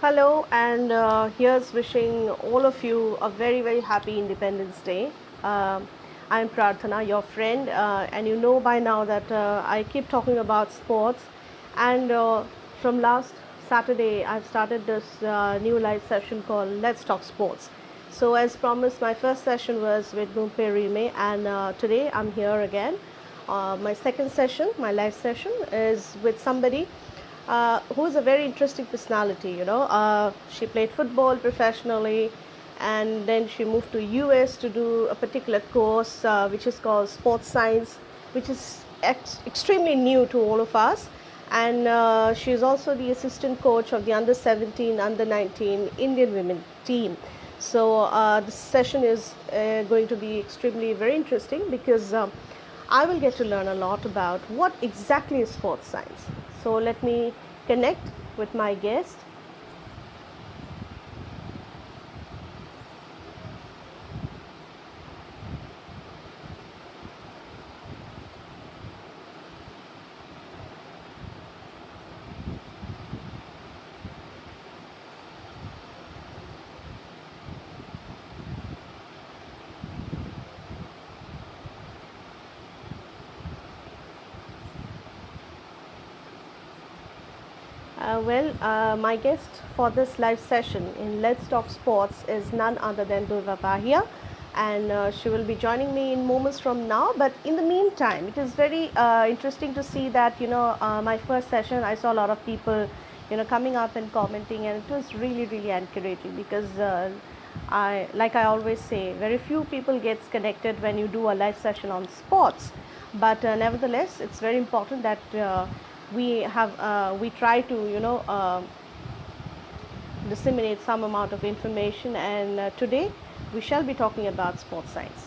Hello, and here's wishing all of you a very, very happy Independence Day. I'm Prarthana, your friend, and you know by now that I keep talking about sports. And from last Saturday, I've started this new live session called Let's Talk Sports. So, as promised, my first session was with Gumpe Rime, and today I'm here again. My second session, my live session, is with somebody who's a very interesting personality. She played football professionally, and then she moved to US to do a particular course which is called sports science, which is extremely new to all of us. And she is also the assistant coach of the under 17, under 19 Indian women team. So this session is going to be extremely very interesting because I will get to learn a lot about what exactly is sports science. So let me connect with my guest. My guest for this live session in Let's Talk Sports is none other than Durva Pahia, and she will be joining me in moments from now. But in the meantime, it is very interesting to see that my first session, I saw a lot of people, coming up and commenting, and it was really, really encouraging because. Like I always say, very few people gets connected when you do a live session on sports, but nevertheless, it's very important that we try to disseminate some amount of information. And today we shall be talking about sports science.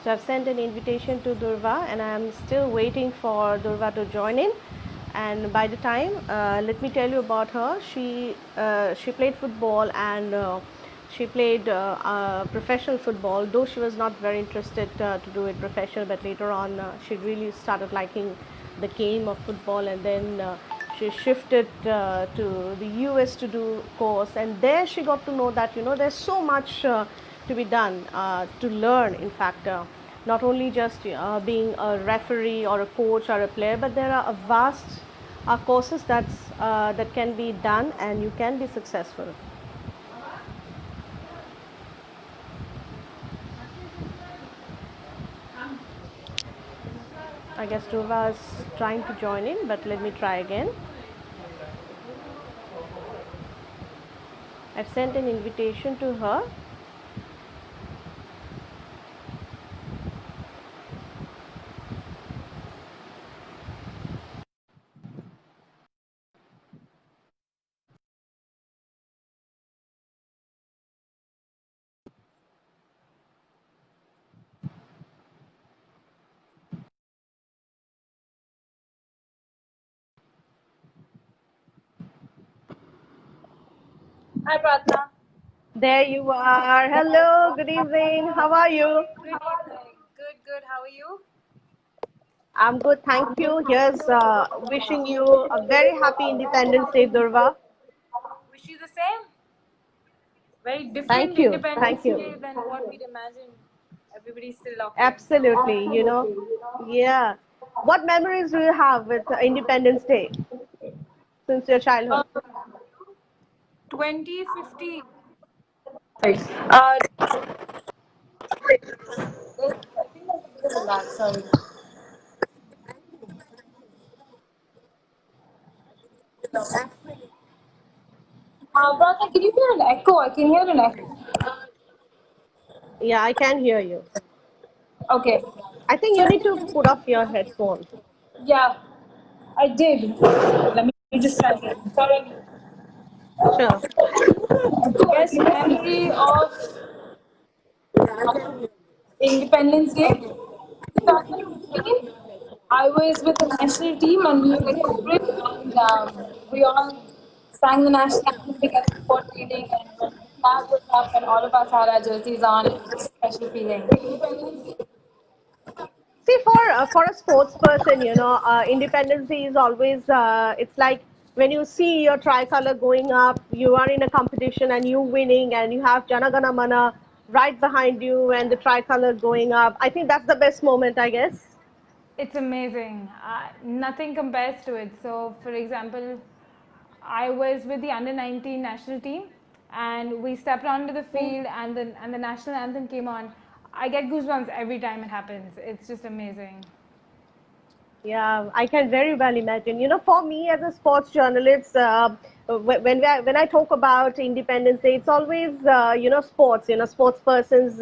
So I've sent an invitation to Durva, and I'm still waiting for Durva to join in. And by the time, let me tell you about her. She played football, and she played professional football. Though she was not very interested to do it professional, but later on she really started liking the game of football, and then she shifted to the US to do course, and there she got to know that there's so much to be done, to learn. In fact, not only just being a referee or a coach or a player, but there are a vast courses that can be done, and you can be successful. I guess Durva is trying to join in, but let me try again. I've sent an invitation to her. Hi, Pratna. There you are. Hello, good evening. How are you? Good evening. Good, good. How are you? I'm good, thank you. Here's wishing you a very happy Independence Day, Durva. Wish you the same. Very different Thank you. Independence Thank Day you. than what we'd imagined. Everybody's still locked in. Absolutely, yeah. What memories do you have with Independence Day since your childhood? Um, 2050. Uh, I think there's a bit of a lag. Sorry. Pratna, can you hear an echo? I can hear an echo. Yeah, I can hear you. Okay. I think So, you need to put off your headphones. yeah, I did. Let me just try again. Sorry. Sure. Best memory of Independence Day. 2015, I was with the national team and we were in Kuwait, and we all sang the national anthem together before training, and when the flag was up and all of us had our jerseys on, it was a special feeling. See, for a sports person, Independence Day is always it's like when you see your tricolor going up, you are in a competition and you winning, and you have Jana Gana Mana right behind you and the tricolor going up. I think that's the best moment, I guess. It's amazing. Nothing compares to it. So, for example, I was with the under 19 national team, and we stepped onto the field, and the national anthem came on. I get goosebumps every time it happens. It's just amazing. Yeah, I can very well imagine. For me as a sports journalist, when I talk about Independence Day, it's always sports. Sports persons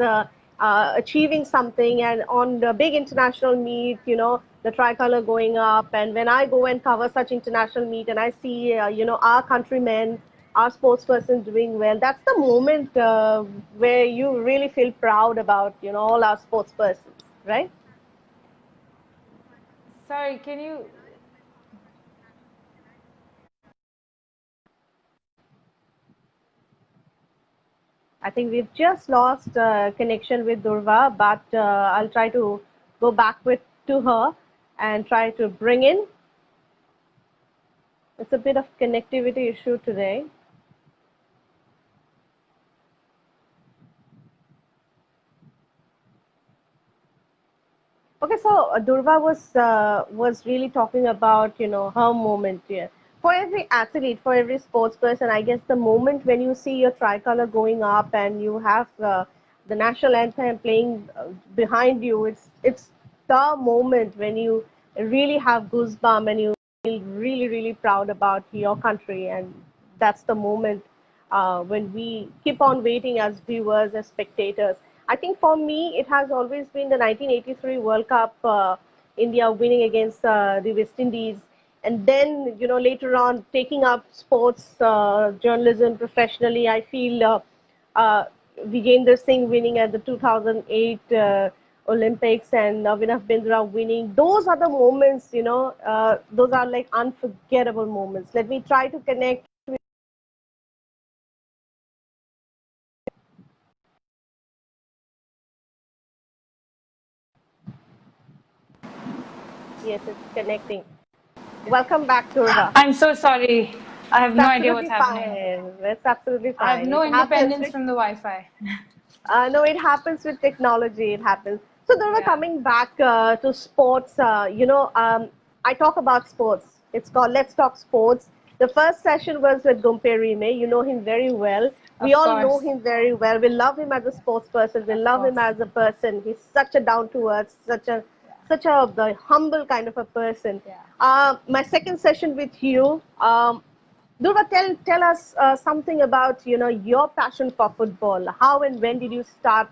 achieving something, and on the big international meet, the tricolor going up. And when I go and cover such international meet, and I see our countrymen, our sports persons doing well, that's the moment where you really feel proud about all our sports persons, right? Sorry, can you? I think we've just lost connection with Durva, but I'll try to go back to her and try to bring in. It's a bit of connectivity issue today. Okay, so Durva was really talking about her moment here. For every athlete, for every sports person, I guess the moment when you see your tricolor going up and you have the national anthem playing behind you, it's the moment when you really have goosebumps and you feel really really proud about your country, and that's the moment when we keep on waiting as viewers, as spectators. I think for me, it has always been the 1983 World Cup, India winning against the West Indies. And then, later on, taking up sports journalism professionally, I feel Vijender Singh winning at the 2008 Olympics and Navinath Bindra winning. Those are the moments, those are like unforgettable moments. Let me try to connect. Yes, it's connecting. Welcome back, Durva. I'm so sorry. I have It's no idea what's absolutely happening. fine. It's absolutely I have fine. no It happens. independence from the Wi-Fi. No, it happens with technology. It happens. So, Durva, Yeah, coming back to sports, I talk about sports. It's called Let's Talk Sports. The first session was with Gumpe Rime. You know him very well. We of all know course, him very well. We love him as a sports person. We of love him course. as a person. He's such a down to earth, Yeah, the humble kind of a person. yeah. My second session with you, Durva, tell us something about your passion for football. How and when did you start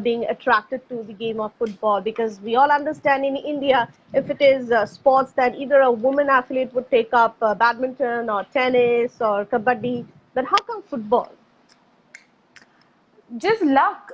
being attracted to the game of football? Because we all understand in India, if it is sports that either a woman athlete would take up badminton or tennis or kabaddi, but how come football? Just luck.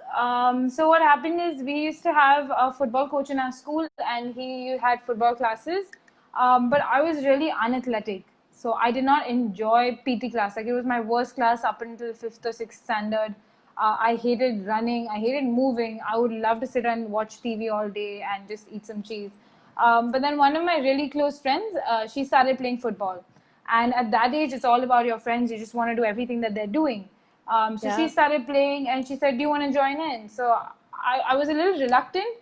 So what happened is we used to have a football coach in our school, and he had football classes. But I was really unathletic, so I did not enjoy PT class. Like it was my worst class up until fifth or sixth standard. I hated running. I hated moving. I would love to sit and watch TV all day and just eat some cheese. But then one of my really close friends, she started playing football. And at that age, it's all about your friends. You just want to do everything that they're doing. So she Yeah. started playing and she said, "Do you want to join in?" So I was a little reluctant,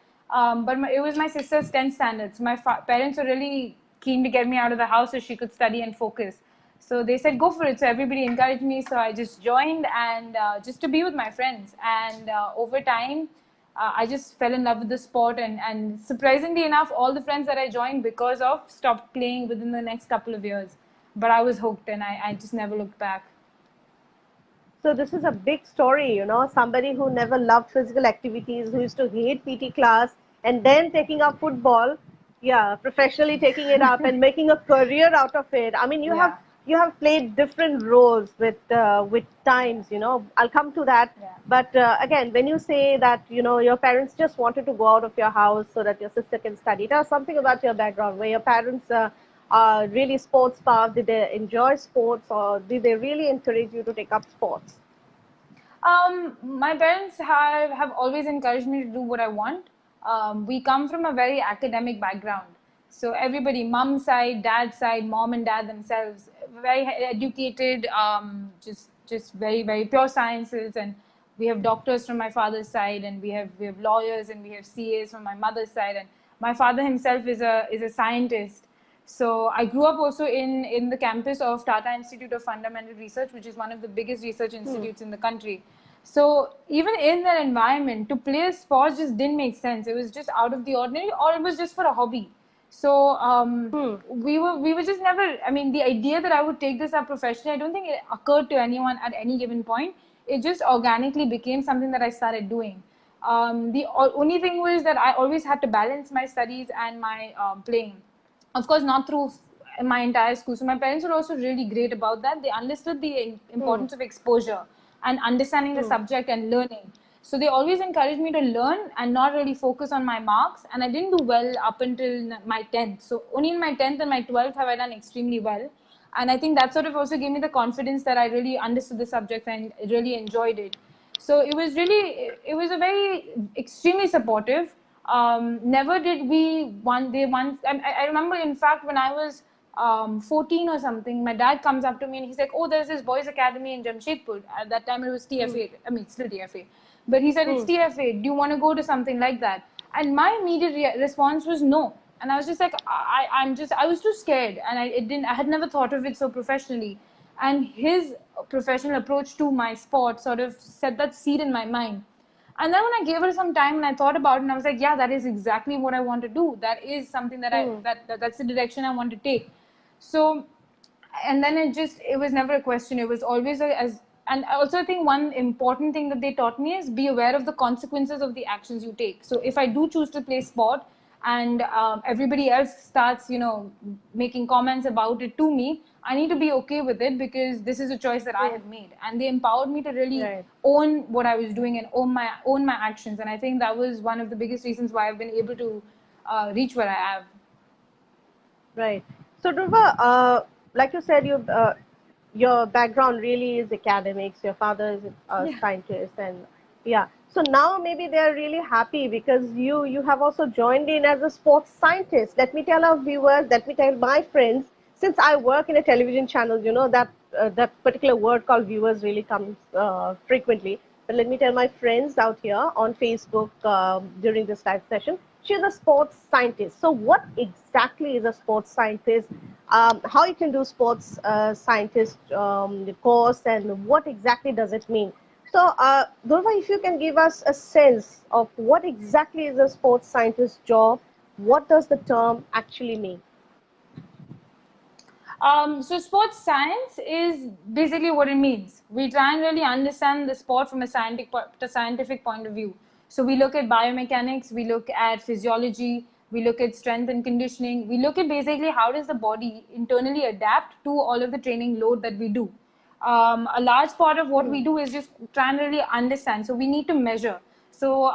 but it was my sister's 10th standard. So my parents were really keen to get me out of the house so she could study and focus. So they said, "Go for it." So everybody encouraged me. So I just joined and just to be with my friends. And over time, I just fell in love with the sport. And surprisingly enough, all the friends that I joined because of stopped playing within the next couple of years. But I was hooked and I just never looked back. So this is a big story, somebody who never loved physical activities, who used to hate PT class, and then taking up football, yeah, professionally taking it up and making a career out of it. I mean, Yeah. you have played different roles with times, I'll come to that. Yeah. But again, when you say that, your parents just wanted to go out of your house so that your sister can study, tell us something about your background. Were your parents are really sports path? Did they enjoy sports, or did they really encourage you to take up sports? My parents have always encouraged me to do what I want. we come from a very academic background. So everybody, mom side, dad side, mom and dad themselves, very educated, just very very pure sciences, and we have doctors from my father's side, and we have lawyers, and we have CAs from my mother's side, and my father himself is a scientist. So I grew up also in the campus of Tata Institute of Fundamental Research, which is one of the biggest research institutes in the country. So even in that environment, to play a sport just didn't make sense. It was just out of the ordinary, or it was just for a hobby. So we were just never. I mean, the idea that I would take this up professionally, I don't think it occurred to anyone at any given point. It just organically became something that I started doing. The only thing was that I always had to balance my studies and my playing. Of course, not through my entire school. So my parents were also really great about that. They understood the importance of exposure and understanding the subject and learning. So they always encouraged me to learn and not really focus on my marks. And I didn't do well up until my 10th. So only in my 10th and my 12th have I done extremely well. And I think that sort of also gave me the confidence that I really understood the subject and really enjoyed it. So it was a very extremely supportive. Never did we one day once. I remember, in fact, when I was 14 or something, my dad comes up to me and he's like, "Oh, there's this boys' academy in Jamshedpur." At that time, it was TFA. I mean, it's still TFA, but he said it's TFA. Do you want to go to something like that? And my immediate response was no. And I was just like, I was too scared, and I had never thought of it so professionally. And his professional approach to my sport sort of set that seed in my mind. And then when I gave it some time and I thought about it, and I was like, yeah, that is exactly what I want to do. That is something that that's the direction I want to take. So, and then it was never a question. It was always and I also think one important thing that they taught me is be aware of the consequences of the actions you take. So if I do choose to play sport, and everybody else starts, making comments about it to me, I need to be okay with it, because this is a choice that I have made. And they empowered me to really own what I was doing and own my actions. And I think that was one of the biggest reasons why I've been able to reach where I have. Right. So, Dhruva, like you said, your background really is academics. Your father is a scientist, and yeah. So now maybe they are really happy because you have also joined in as a sports scientist. Let me tell our viewers, let me tell my friends, since I work in a television channel, that that particular word called viewers really comes frequently. But let me tell my friends out here on Facebook during this live session, she's a sports scientist. So what exactly is a sports scientist? How you can do sports scientist course, and what exactly does it mean? So, Dhruva, if you can give us a sense of what exactly is a sports scientist job, what does the term actually mean? So sports science is basically what it means. We try and really understand the sport from a scientific point of view. So we look at biomechanics, we look at physiology, we look at strength and conditioning. We look at basically how does the body internally adapt to all of the training load that we do. A large part of what we do is just try and really understand. So we need to measure. So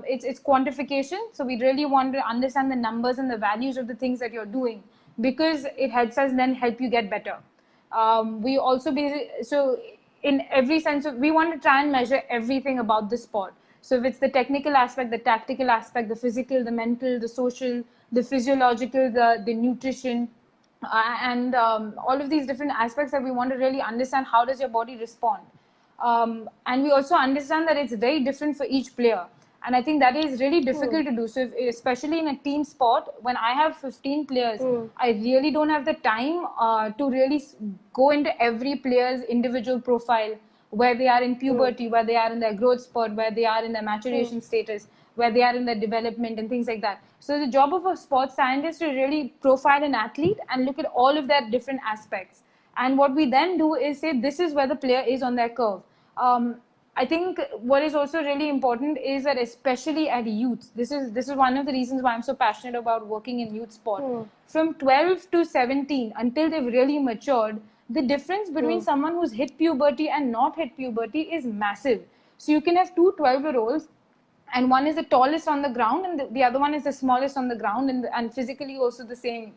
it's quantification. So we really want to understand the numbers and the values of the things that you're doing, because it helps us then help you get better. We also so in every sense of, we want to try and measure everything about the sport. So if it's the technical aspect, the tactical aspect, the physical, the mental, the social, the physiological, the nutrition, and all of these different aspects that we want to really understand, how does your body respond. And we also understand that it's very different for each player, and I think that is really difficult to do. So especially in a team sport, when I have 15 players, I really don't have the time to really go into every player's individual profile, where they are in puberty, where they are in their growth spurt, where they are in their maturation status, where they are in their development, and things like that. So the job of a sports scientist is to really profile an athlete and look at all of their different aspects. And what we then do is say, this is where the player is on their curve. I think what is also really important is that, especially at youth, this is one of the reasons why I'm so passionate about working in youth sport. From 12 to 17, until they've really matured, the difference between someone who's hit puberty and not hit puberty is massive. So you can have two 12-year-olds, and one is the tallest on the ground, and the other one is the smallest on the ground, and physically also the same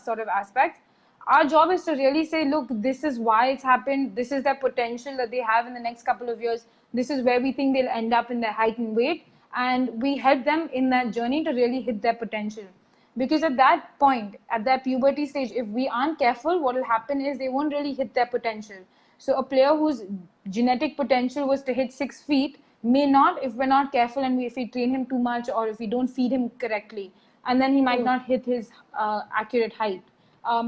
sort of aspects. Our job is to really say, look, this is why it's happened, this is their potential that they have in the next couple of years, this is where we think they'll end up in their height and weight, and we help them in that journey to really hit their potential. Because at that point, at that puberty stage, if we aren't careful, what will happen is they won't really hit their potential. So a player whose genetic potential was to hit 6 feet may not, if we're not careful and if we train him too much or if we don't feed him correctly, and then he might not hit his accurate height.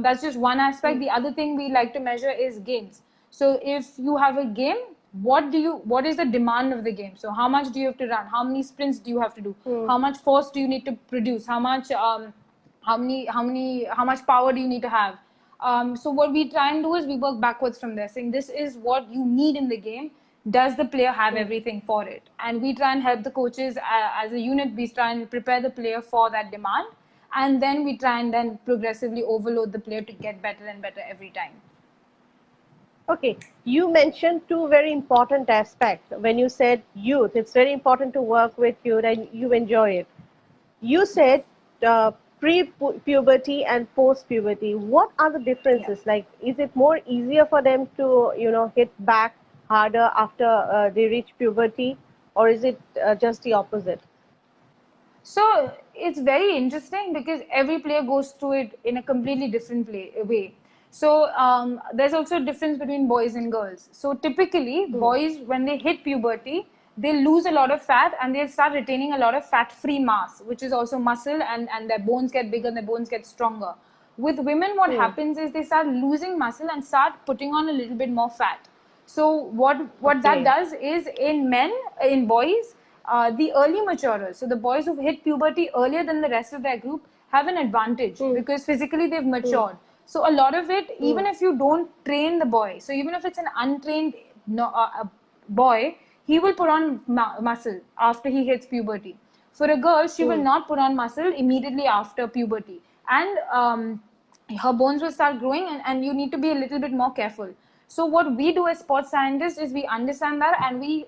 That's just one aspect. The other thing we like to measure is gains. So if you have a game, what is the demand of the game? So how much do you have to run? How many sprints do you have to do? How much force do you need to produce? How much power do you need to have? So what we try and do is we work backwards from there, saying this is what you need in the game. Does the player have everything for it? And we try and help the coaches as a unit. We try and prepare the player for that demand, and then we try and then progressively overload the player to get better and better every time. Okay, you mentioned two very important aspects. When you said youth, it's very important to work with youth and you enjoy it. You said pre-puberty and post-puberty. What are the differences? Like, is it more easier for them to, hit back harder after they reach puberty, or is it just the opposite? So it's very interesting because every player goes through it in a completely different way. So there's also a difference between boys and girls. So typically, boys, when they hit puberty, they lose a lot of fat and they start retaining a lot of fat-free mass, which is also muscle, and their bones get bigger, their bones get stronger. With women, what happens is they start losing muscle and start putting on a little bit more fat. So what that Okay. does is in boys, the early maturers, so the boys who've hit puberty earlier than the rest of their group have an advantage because physically they've matured. So a lot of it, even if you don't train the boy, so even if it's an untrained boy, he will put on muscle after he hits puberty. For a girl, she will not put on muscle immediately after puberty, and her bones will start growing, and you need to be a little bit more careful. So what we do as sports scientists is we understand that and we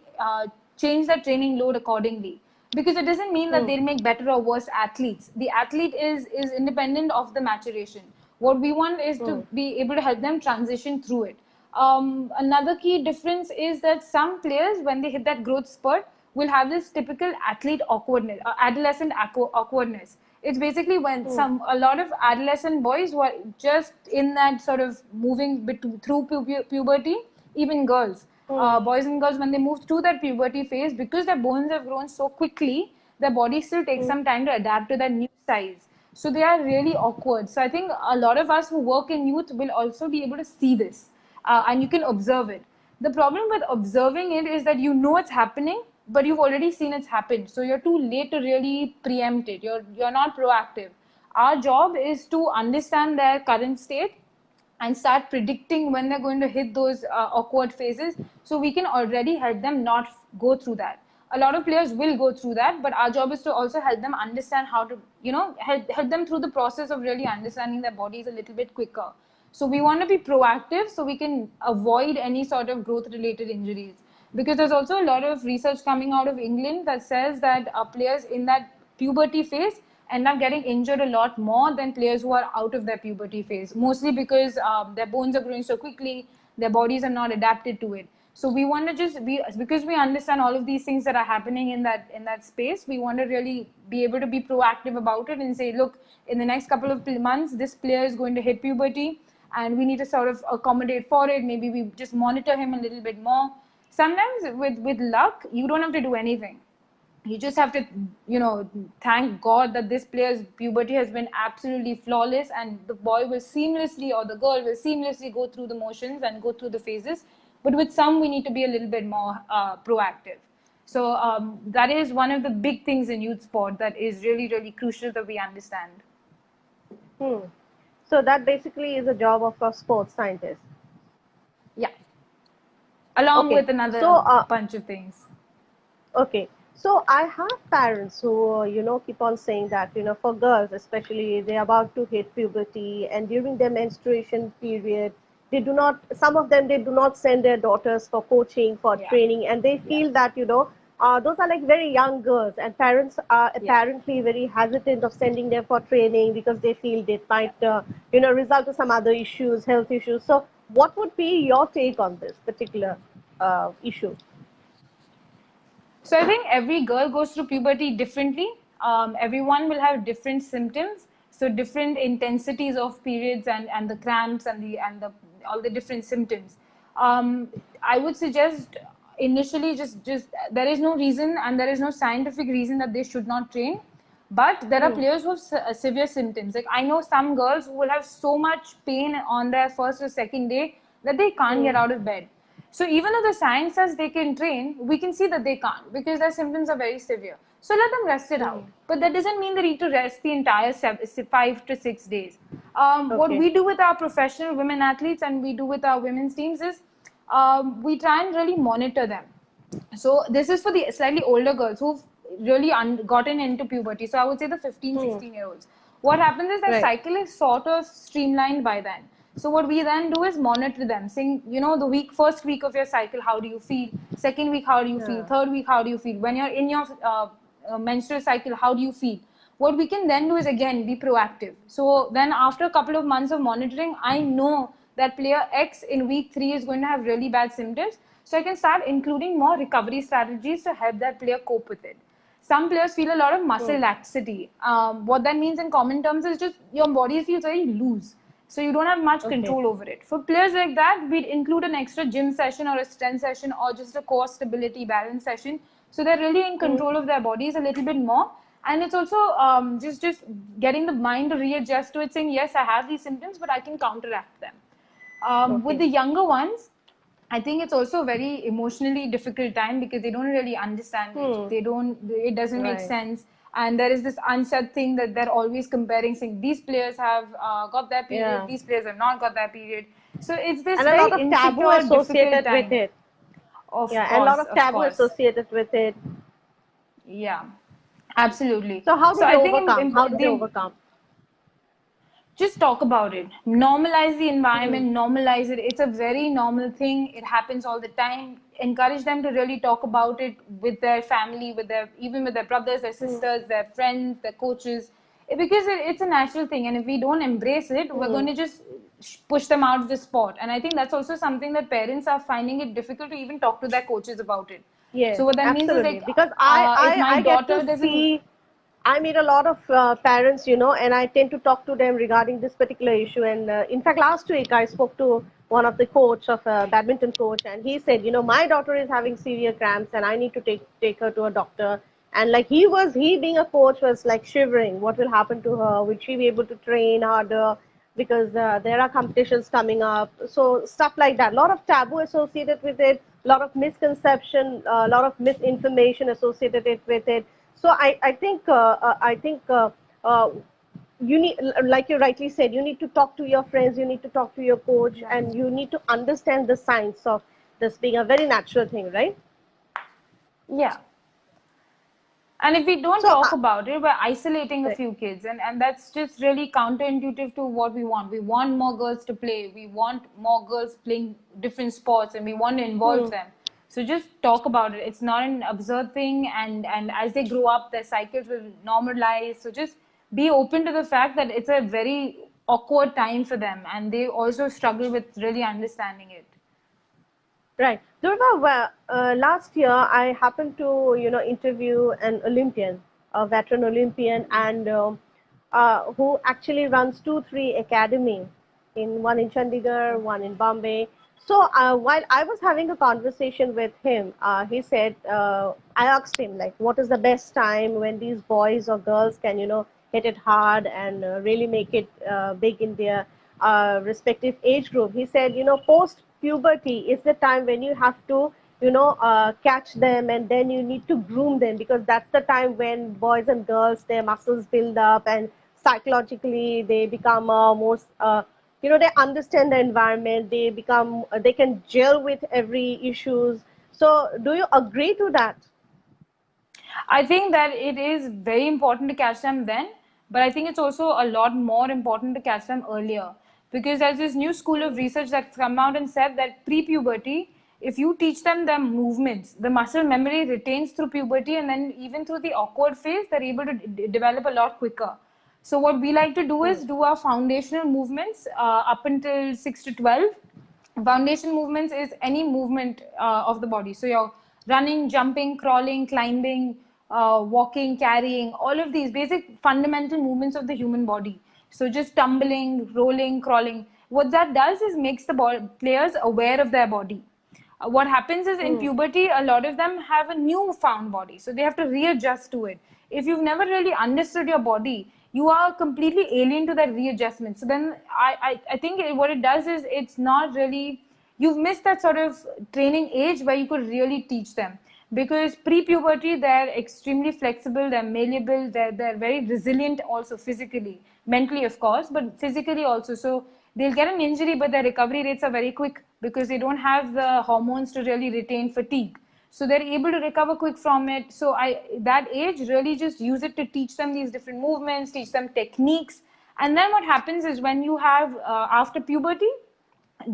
change the training load accordingly, because it doesn't mean that they'll make better or worse athletes. The athlete is independent of the maturation. What we want is to be able to help them transition through it. Another key difference is that some players, when they hit that growth spurt, will have this typical athlete awkwardness, adolescent awkwardness. It's basically when a lot of adolescent boys who are just in that sort of moving through puberty, even girls, boys and girls, when they move through that puberty phase, because their bones have grown so quickly, their body still takes some time to adapt to that new size. So they are really awkward. So I think a lot of us who work in youth will also be able to see this, and you can observe it. The problem with observing it is that you know it's happening, but you've already seen it's happened. So you're too late to really preempt it. You're not proactive. Our job is to understand their current state and start predicting when they're going to hit those awkward phases, so we can already help them not go through that. A lot of players will go through that, but our job is to also help them understand how to, help them through the process of really understanding their bodies a little bit quicker. So we want to be proactive so we can avoid any sort of growth related injuries, because there's also a lot of research coming out of England that says that players in that puberty phase end up getting injured a lot more than players who are out of their puberty phase, mostly because their bones are growing so quickly, their bodies are not adapted to it. So we want to just be, because we understand all of these things that are happening in that space, we want to really be able to be proactive about it and say, look, in the next couple of months, this player is going to hit puberty and we need to sort of accommodate for it. Maybe we just monitor him a little bit more. Sometimes with luck, you don't have to do anything. You just have to, thank God that this player's puberty has been absolutely flawless, and the boy will seamlessly, or the girl will seamlessly go through the motions and go through the phases. But with some, we need to be a little bit more proactive. So that is one of the big things in youth sport that is really, really crucial that we understand. Hmm. So that basically is a job of a sports scientist. Yeah. Along Okay. with another So bunch of things. okay. So I have parents who, keep on saying that, for girls especially, they're about to hit puberty and during their menstruation period, they do not, some of them, they do not send their daughters for coaching, for Yeah. training, and they Yeah. feel that, those are like very young girls, and parents are Yeah. apparently very hesitant of sending them for training because they feel it might, result to some other issues, health issues. So what would be your take on this particular issue? So I think every girl goes through puberty differently. Everyone will have different symptoms, so different intensities of periods and the cramps and the all the different symptoms. I would suggest initially just there is no reason and there is no scientific reason that they should not train. But there are players who have severe symptoms. Like I know some girls who will have so much pain on their first or second day that they can't get out of bed. So even though the science says they can train, we can see that they can't because their symptoms are very severe. So let them rest it out. But that doesn't mean they need to rest the entire 5 to 6 days. What Okay. we do with our professional women athletes and we do with our women's teams is we try and really monitor them. So this is for the slightly older girls who've really gotten into puberty. So I would say the 15, Hmm. 16-year-olds. What happens is their Right. cycle is sort of streamlined by then. So what we then do is monitor them, saying, the first week of your cycle, how do you feel? Second week, how do you feel? Yeah. Third week, how do you feel? When you're in your menstrual cycle, how do you feel? What we can then do is again be proactive. So then after a couple of months of monitoring, I know that player X in week 3 is going to have really bad symptoms. So I can start including more recovery strategies to help that player cope with it. Some players feel a lot of muscle Hmm. laxity. What that means in common terms is just your body feels very loose. So you don't have much Okay. control over it. For players like that, we'd include an extra gym session or a strength session or just a core stability balance session. So they're really in Hmm. control of their bodies a little bit more. And it's also just getting the mind to readjust to it, saying, yes, I have these symptoms, but I can counteract them. With Okay. the younger ones, I think it's also a very emotionally difficult time because they don't really understand it. Hmm. It doesn't make Right. sense. And there is this unsaid thing that they're always comparing, saying these players have got their period, Yeah. these players have not got their period. So it's this And a lot very of taboo insecure, difficult associated with time. it. Of Yeah, and a lot course, of of taboo course. associated with it. Yeah, absolutely. So how So do they I think overcome? How do they overcome? just talk about it, normalize the Hmm. environment, normalize it. It's a very normal thing, it happens all the time. Encourage them to really talk about it with their family, with their even with their brothers, their Hmm. sisters, their friends, their coaches. Because it's a natural thing, and if we don't embrace it, we're going Hmm. to just push them out of the sport. And I think that's also something that parents are finding it difficult to even talk to their coaches about it. Yes, So what that means is absolutely. like, Because if my I get to daughter doesn't. see, I meet a lot of parents, and I tend to talk to them regarding this particular issue. And in fact, last week I spoke to one of the coach of a badminton coach, and he said, my daughter is having severe cramps, and I need to take her to a doctor. And like he being a coach was like shivering. What will happen to her? Will she be able to train harder? Because there are competitions coming up. So stuff like that. A lot of taboo associated with it. A lot of misconception. A lot of misinformation associated with it. So I think you need, like you rightly said, you need to talk to your friends, you need to talk to your coach, and you need to understand the science of this being a very natural thing, right? Yeah. And if we don't So, talk about it, we're isolating a right. few kids. And that's just really counterintuitive to what we want. We want more girls to play. We want more girls playing different sports and we want to involve Hmm. them. So just talk about it. It's not an absurd thing. And as they grow up, their cycles will normalize. So just be open to the fact that it's a very awkward time for them. And they also struggle with really understanding it. Right. Durga, well, last year I happened to, interview an Olympian, a veteran Olympian, and who actually runs 2, 3 academy, in one in Chandigarh, one in Bombay. So while I was having a conversation with him, he said, I asked him like, what is the best time when these boys or girls can, hit it hard and really make it big in their respective age group. He said, post puberty is the time when you have to, catch them, and then you need to groom them, because that's the time when boys and girls, their muscles build up, and psychologically they become more, they understand the environment, they become, they can gel with every issues. So do you agree to that? I think that it is very important to catch them then, but I think it's also a lot more important to catch them earlier. Because there's this new school of research that's come out and said that pre puberty, if you teach them the movements, the muscle memory retains through puberty, and then even through the awkward phase, they're able to develop a lot quicker. So, what we like to do Hmm. is do our foundational movements up until 6 to 12. Foundation movements is any movement of the body. So your running, jumping, crawling, climbing, walking, carrying, all of these basic fundamental movements of the human body. So just tumbling, rolling, crawling. What that does is makes the players aware of their body. What happens is in Hmm. puberty, a lot of them have a newfound body, so they have to readjust to it. If you've never really understood your body, you are completely alien to that readjustment. So then I think what it does is it's not really, you've missed that sort of training age where you could really teach them, because pre-puberty they're extremely flexible, they're malleable, they're very resilient also physically, mentally of course, but physically also. So they'll get an injury, but their recovery rates are very quick because they don't have the hormones to really retain fatigue. So they're able to recover quick from it. So that age really just use it to teach them these different movements, teach them techniques. And then what happens is when you have after puberty,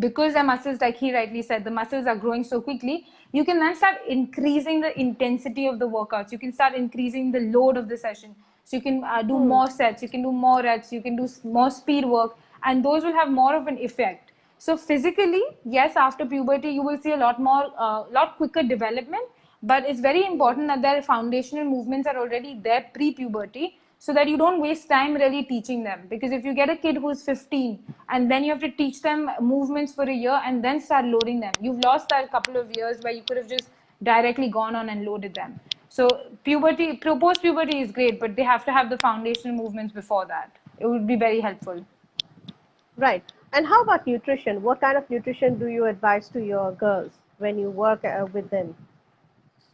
because the muscles, like he rightly said, the muscles are growing so quickly, you can then start increasing the intensity of the workouts. You can start increasing the load of the session. So you can do Hmm. more sets, you can do more reps, you can do more speed work, and those will have more of an effect. So physically, yes, after puberty, you will see a lot more, lot quicker development. But it's very important that their foundational movements are already there pre-puberty, so that you don't waste time really teaching them. Because if you get a kid who's 15 and then you have to teach them movements for a year and then start loading them, you've lost that couple of years where you could have just directly gone on and loaded them. So puberty, post puberty is great, but they have to have the foundational movements before that. It would be very helpful. Right. And how about nutrition? What kind of nutrition do you advise to your girls when you work with them?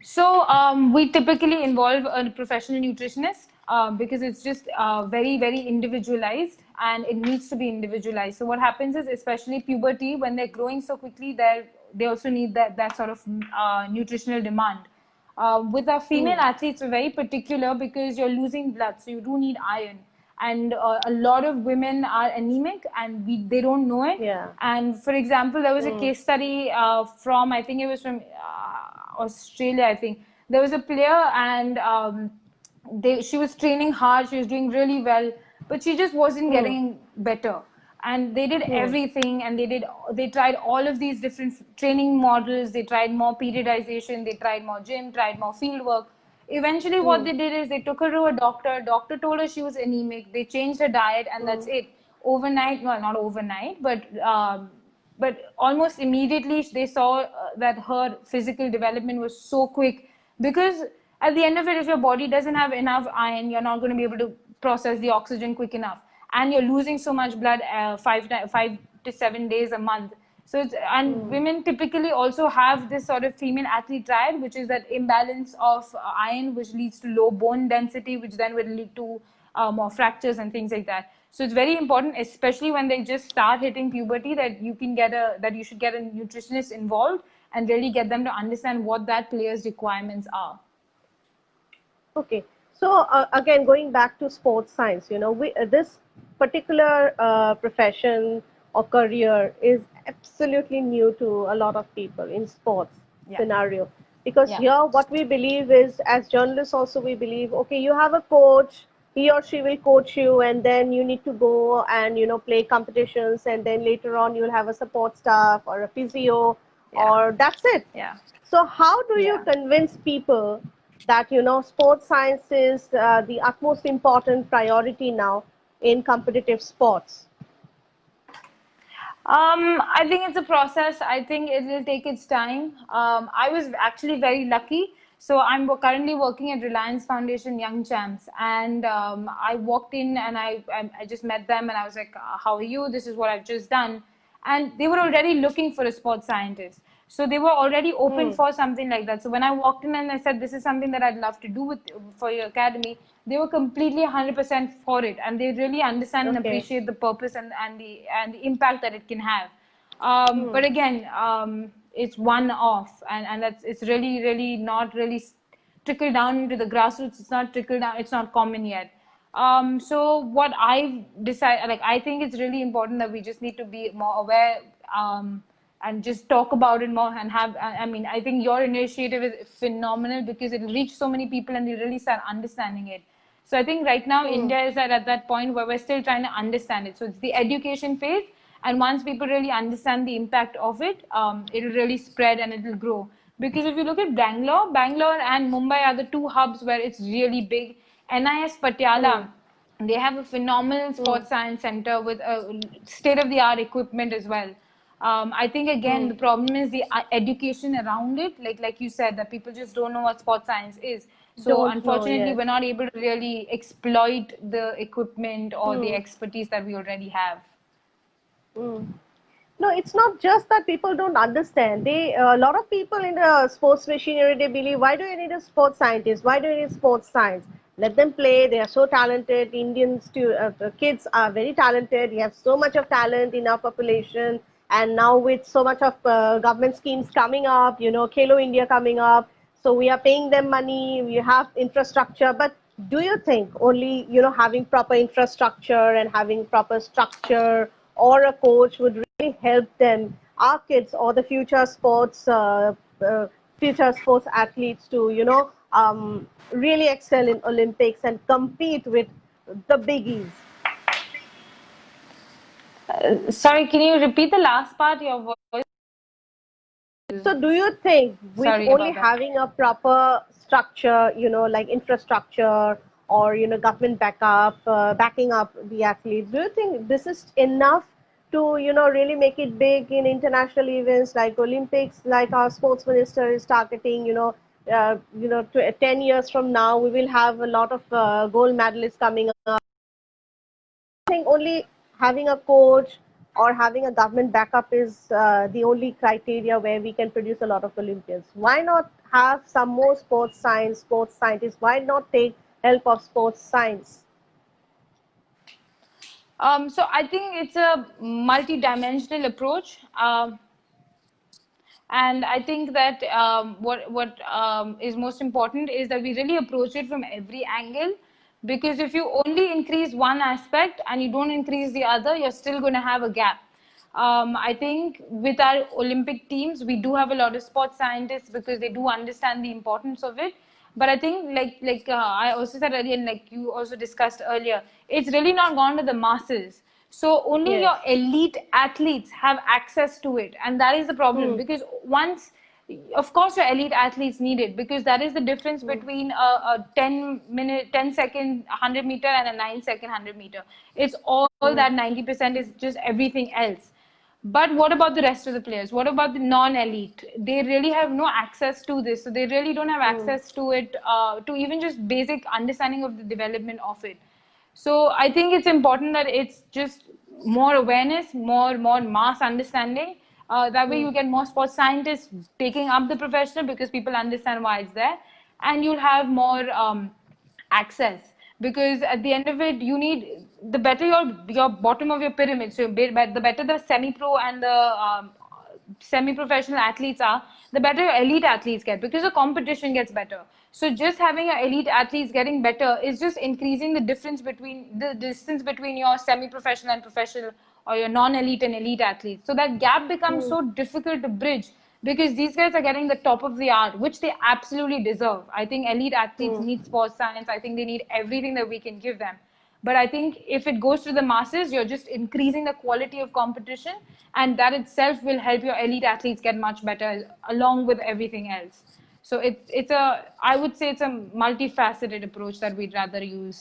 So we typically involve a professional nutritionist because it's just very, very individualized, and it needs to be individualized. So what happens is, especially puberty, when they're growing so quickly, they also need that sort of nutritional demand. With our female Hmm. athletes, we're very particular because you're losing blood, so you do need iron. And a lot of women are anemic, and they don't know it. Yeah. And for example, there was a Hmm. case study from, I think it was from Australia, I think. There was a player, and she was training hard, she was doing really well, but she just wasn't Hmm. getting better. And they did Hmm. everything, and they tried all of these different training models. They tried more periodization, they tried more gym, tried more field work. Eventually, what Hmm. they did is they took her to a doctor. Doctor told her she was anemic. They changed her diet, and that's Hmm. it. Overnight, well, not overnight, but almost immediately they saw that her physical development was so quick. Because at the end of it, if your body doesn't have enough iron, you're not going to be able to process the oxygen quick enough, and you're losing so much blood 5 to 7 days a month. So and Hmm. women typically also have this sort of female athlete triad, which is that imbalance of iron, which leads to low bone density, which then will lead to more fractures and things like that. So it's very important, especially when they just start hitting puberty, that you should get a nutritionist involved and really get them to understand what that player's requirements are. Okay. So again, going back to sports science, this particular profession or career is absolutely new to a lot of people in sports Yeah. scenario. Because Yeah. here, what we believe is, as journalists, also we believe, okay, you have a coach, he or she will coach you, and then you need to go and play competitions, and then later on you'll have a support staff or a physio, Yeah. or that's it. Yeah. So how do you Yeah. convince people that sports science is the utmost important priority now in competitive sports? I think it's a process. I think it will take its time. I was actually very lucky. So I'm currently working at Reliance Foundation Young Champs, and I walked in and I just met them, and I was like, "How are you? This is what I've just done," and they were already looking for a sports scientist. So they were already open Hmm. for something like that. So when I walked in and I said, "This is something that I'd love to do for your academy," they were completely 100% for it, and they really understand and Okay. appreciate the purpose and the impact that it can have. Hmm. But again, it's one off, and it's really not really trickle down into the grassroots. It's not trickle down. It's not common yet. So what I decide, like, I think it's really important that we just need to be more aware, and just talk about it more and have. I mean, I think your initiative is phenomenal because it'll reach so many people and they really start understanding it. So I think right now Hmm. India is at that point where we're still trying to understand it. So it's the education phase, and once people really understand the impact of it, it'll really spread and it'll grow. Because if you look at Bangalore and Mumbai are the two hubs where it's really big. NIS Hmm. Patiala, they have a phenomenal Hmm. sports science center with state-of-the-art equipment as well. I think again Hmm. the problem is the education around it. Like you said, that people just don't know what sports science is. So Don't know, unfortunately, yes. we're not able to really exploit the equipment or the Hmm. expertise that we already have. Hmm. No, it's not just that people don't understand. A lot of people in the sports machinery, they believe, why do you need a sports scientist? Why do you need sports science? Let them play. They are so talented. The kids are very talented. We have so much of talent in our population. And now with so much of government schemes coming up, Khelo India coming up. So we are paying them money. We have infrastructure. But do you think only, having proper infrastructure and having proper structure or a coach would really help them, our kids or the uh, future sports athletes to, really excel in Olympics and compete with the biggies? Sorry, can you repeat the last part? Your voice. So do you think with Sorry only about that. having a proper structure, like infrastructure or, government backing up the athletes, do you think this is enough to, really make it big in international events like Olympics, like our sports minister is targeting, 10 years from now, we will have a lot of gold medalists coming up. I think only having a coach or having a government backup is the only criteria where we can produce a lot of Olympians. Why not have some more sports scientists? Why not take help of sports science? So I think it's a multi-dimensional approach. And I think that what is most important is that we really approach it from every angle, because if you only increase one aspect and you don't increase the other, you're still going to have a gap. I think with our Olympic teams, we do have a lot of sports scientists because they do understand the importance of it. But I think, I also said earlier, and like you also discussed earlier, it's really not gone to the masses. So only Yes. your elite athletes have access to it, and that is the problem. Hmm. Because once, of course, your elite athletes need it, because that is the difference Hmm. between a 10-second 100 meter and a 9-second 100 meter. It's all Hmm. that 90% is just everything else. But what about the rest of the players? What about the non-elite? They really have no access to this, so they really don't have Hmm. access to it, to even just basic understanding of the development of it. So I think it's important that it's just more awareness, more mass understanding. That way Hmm. you get more sports scientists taking up the profession because people understand why it's there, and you'll have more access, because at the end of it you need the better your bottom of your pyramid. So the better the semi pro and the semi-professional athletes are, the better your elite athletes get, because the competition gets better. So just having your elite athletes getting better is just increasing the distance between your semi-professional and professional, or your non-elite and elite athletes. So that gap becomes Hmm. so difficult to bridge, because these guys are getting the top of the art, which they absolutely deserve. I think elite athletes Hmm. need sports science. I think they need everything that we can give them. But I think if it goes to the masses, you're just increasing the quality of competition, and that itself will help your elite athletes get much better along with everything else. So I would say it's a multifaceted approach that we'd rather use.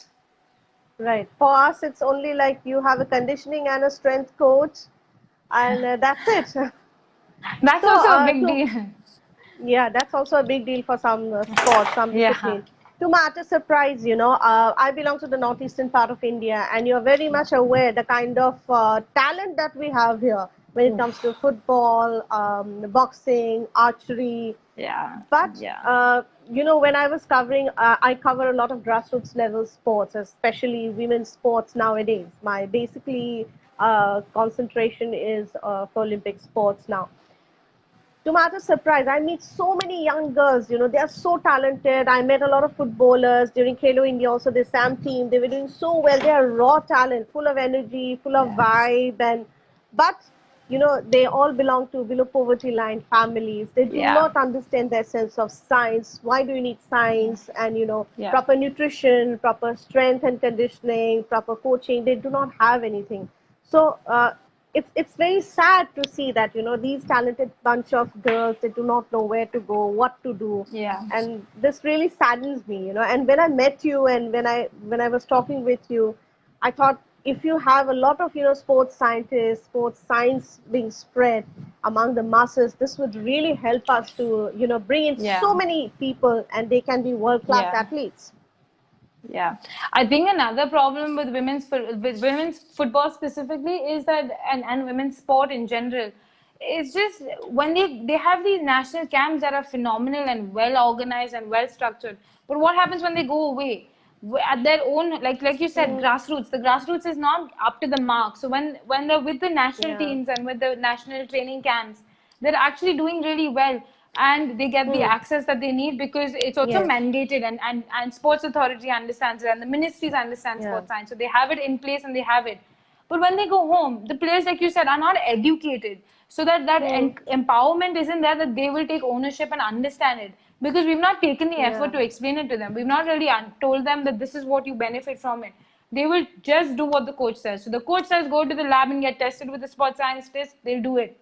Right. For us, it's only like you have a conditioning and a strength coach, and that's it. That's So, also a big to deal. Yeah, that's also a big deal for some sports, some Yeah. discipline. To my utter surprise, I belong to the northeastern part of India, and you're very much aware the kind of talent that we have here when it comes to football, boxing, archery. Yeah. But Yeah. when I was I cover a lot of grassroots level sports, especially women's sports nowadays. My basically concentration is for Olympic sports now. To my utter surprise, I meet so many young girls. They are so talented. I met a lot of footballers during Khelo India, also the SAM team. They were doing so well. They are raw talent, full of energy, full of Yeah. vibe, but they all belong to below poverty line families. They do Yeah. not understand their sense of science. Why do you need science and Yeah. proper nutrition, proper strength and conditioning, proper coaching? They do not have anything. So it's very sad to see that these talented bunch of girls, they do not know where to go, what to do, Yeah. and this really saddens me. And when I met you, and when I was talking with you, I thought, if you have a lot of sports scientists, sports science being spread among the masses, this would really help us to bring in so Yeah. many people, and they can be world class Yeah. athletes. Yeah, I think another problem with women's football specifically is that, and women's sport in general, it's just when they have these national camps that are phenomenal and well organized and well structured. But what happens when they go away? At their own, like you said, Mm, grassroots. The grassroots is not up to the mark. So when they're with the national yeah. teams and with the national training camps, they're actually doing really well, and they get the Mm, access that they need because it's also yes. mandated, and sports authority understands it, and the ministries understand Yeah. sports science, so they have it in place and they have it. But when they go home, the players, like you said, are not educated, so that Mm, empowerment isn't there, that they will take ownership and understand it, because we've not taken the effort yeah. to explain it to them. We've not really told them that this is what you benefit from it. They will just do what the coach says. So the coach says go to the lab and get tested with the sports science test, they'll do it.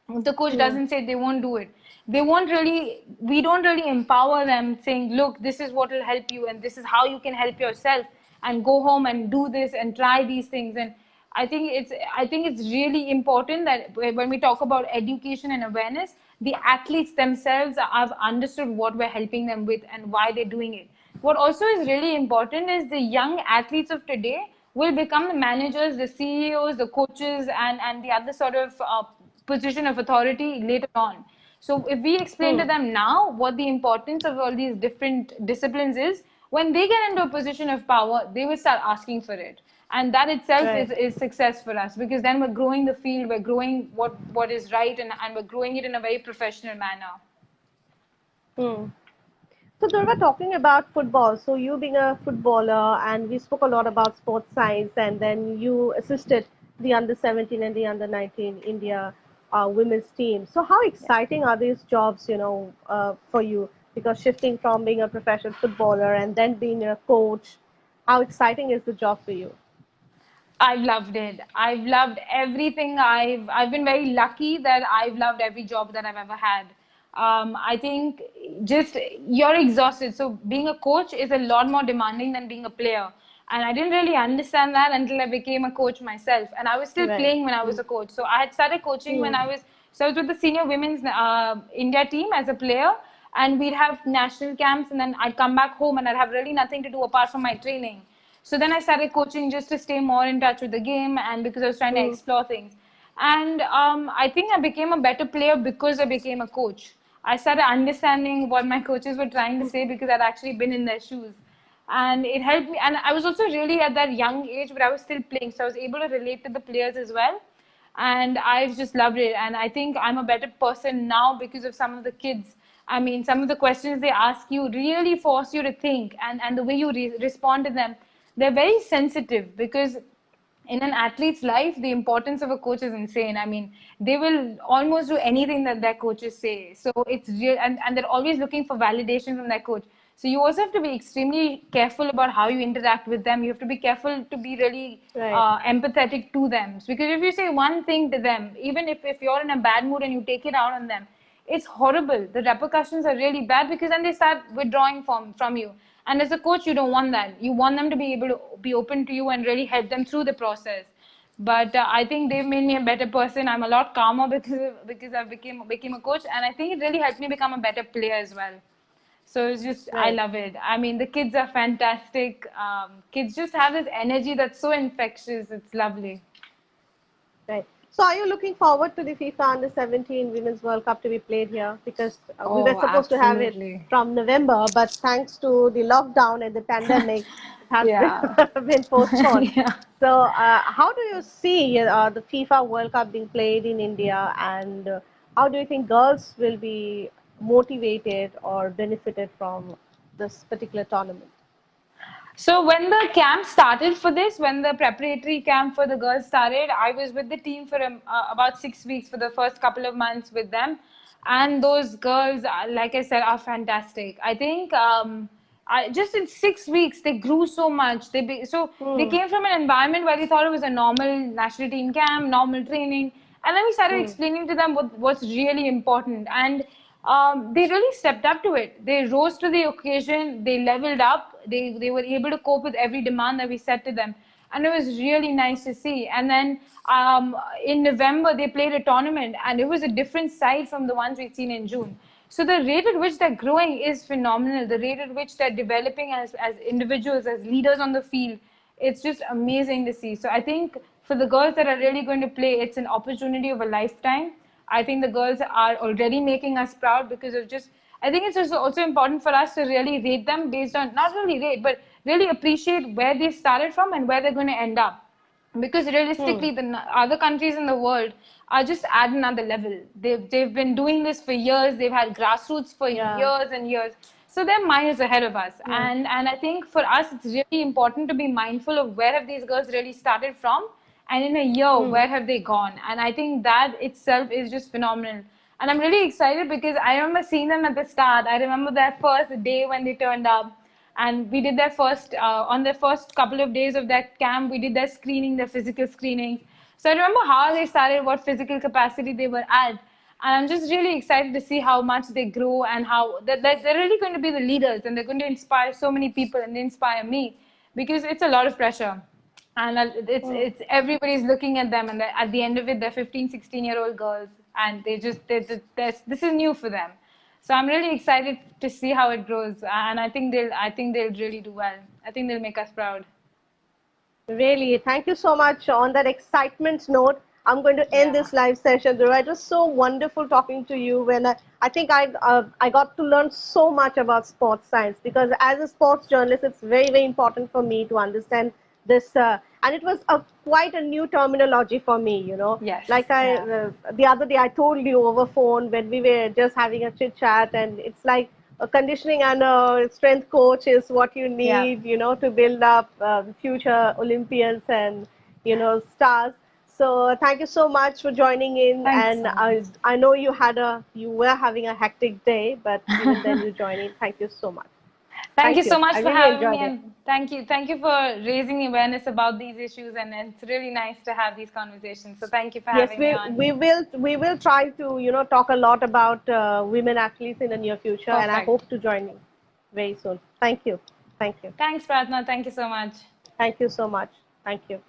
If the coach Mm, doesn't say, they won't do it. They won't really, we don't really empower them saying, look, this is what will help you and this is how you can help yourself, and go home and do this and try these things. And I think it's really important that when we talk about education and awareness, the athletes themselves have understood what we're helping them with and why they're doing it. What also is really important is the young athletes of today will become the managers, the CEOs, the coaches, and the other sort of position of authority later on. So if we explain to mm, them now what the importance of all these different disciplines is, when they get into a position of power, they will start asking for it. And that itself right. is success for us, because then we're growing the field, we're growing what is right, and we're growing it in a very professional manner. Mm. So, Durga, talking about football, so you being a footballer, and we spoke a lot about sports science, and then you assisted the under 17 and the under 19 India women's team. So, how exciting are these jobs, for you? Because shifting from being a professional footballer and then being a coach, how exciting is the job for you? I've loved it. I've loved everything. I've been very lucky that I've loved every job that I've ever had. I think just you're exhausted. So being a coach is a lot more demanding than being a player. And I didn't really understand that until I became a coach myself. And I was still Right. playing when I was Mm. a coach. So I had started coaching when Mm. I was with the senior women's India team as a player. And we'd have national camps, and then I'd come back home and I'd have really nothing to do apart from my training. So then I started coaching just to stay more in touch with the game, and because I was trying to Mm. explore things. And I think I became a better player because I became a coach. I started understanding what my coaches were trying to say because I'd actually been in their shoes. And it helped me. And I was also really at that young age, but I was still playing. So I was able to relate to the players as well. And I've just loved it. And I think I'm a better person now because of some of the kids. I mean, some of the questions they ask you really force you to think, and the way you respond to them, they're very sensitive, because in an athlete's life, the importance of a coach is insane. I mean, they will almost do anything that their coaches say. So it's real, and they're always looking for validation from their coach. So you also have to be extremely careful about how you interact with them. You have to be careful to be really Right. empathetic to them. Because if you say one thing to them, even if you're in a bad mood and you take it out on them, it's horrible. The repercussions are really bad, because then they start withdrawing from you. And as a coach, you don't want that. You want them to be able to be open to you and really help them through the process. But I think they've made me a better person. I'm a lot calmer because I became a coach, and I think it really helped me become a better player as well. So it's just, I Right. love it. I mean, the kids are fantastic. Kids just have this energy that's so infectious. It's lovely. Right. So, are you looking forward to the FIFA Under 17 Women's World Cup to be played here? Because we were Oh, supposed to have it absolutely. from November, but thanks to the lockdown and the pandemic, it has been, Yeah. been postponed. Yeah. So, how do you see the FIFA World Cup being played in India, and how do you think girls will be motivated or benefited from this particular tournament? So when the camp started for this, when the preparatory camp for the girls started, I was with the team for about 6 weeks for the first couple of months with them, and those girls, like I said, are fantastic. just in 6 weeks they grew so much. They Hmm. came from an environment where they thought it was a normal national team camp, normal training, and then we started Hmm. explaining to them what's really important, and they really stepped up to it. They rose to the occasion. They leveled up. They were able to cope with every demand that we set to them, and it was really nice to see. And then in November they played a tournament, and it was a different side from the ones we'd seen in June. So the rate at which they're growing is phenomenal. The rate at which they're developing as individuals, as leaders on the field, it's just amazing to see. So I think for the girls that are really going to play, it's an opportunity of a lifetime. I think the girls are already making us proud because of just. I think it's also important for us to really rate them based on not really rate, but really appreciate where they started from and where they're going to end up, because Hmm. realistically the other countries in the world are just at another level. They've been doing this for years. They've had grassroots for Yeah. years and years, so they're miles ahead of us. Hmm. And I think for us it's really important to be mindful of where have these girls really started from, and in a year Hmm. where have they gone. And I think that itself is just phenomenal. And I'm really excited because I remember seeing them at the start. I remember that first day when they turned up, and we did their first on their first couple of days of that camp. We did their screening, their physical screenings. So I remember how they started, what physical capacity they were at, and I'm just really excited to see how much they grow and how they're really going to be the leaders, and they're going to inspire so many people, and they inspire me because it's a lot of pressure. And Hmm. it's everybody's looking at them, and at the end of it they're 15, 16-year-old girls, and this is new for them. So I'm really excited to see how it grows, and I think they'll really do well. I think they'll make us proud. Really, thank you so much. On that excitement note, I'm going to end Yeah. this live session. Dhruva, it was so wonderful talking to you. When I think I got to learn so much about sports science, because as a sports journalist, it's very very important for me to understand this. And it was quite a new terminology for me. Yes. Like Yeah. the other day I told you over phone when we were just having a chit chat, and it's like a conditioning and a strength coach is what you Yeah. need, to build up future Olympians and, stars. So thank you so much for joining in. Thank you And so much. I know you were having a hectic day, but even then you joined in. Thank you so much. Thank you Thank so you. much I for really having me, enjoyed it. and thank you for raising awareness about these issues, and it's really nice to have these conversations. So thank you for Yes, having me we on. we will we will try to talk a lot about women athletes in the near future, and I Perfect. hope to join you very soon. Thank you. Thank you. Thanks, Pratna. Thank you so much. Thank you so much. Thank you.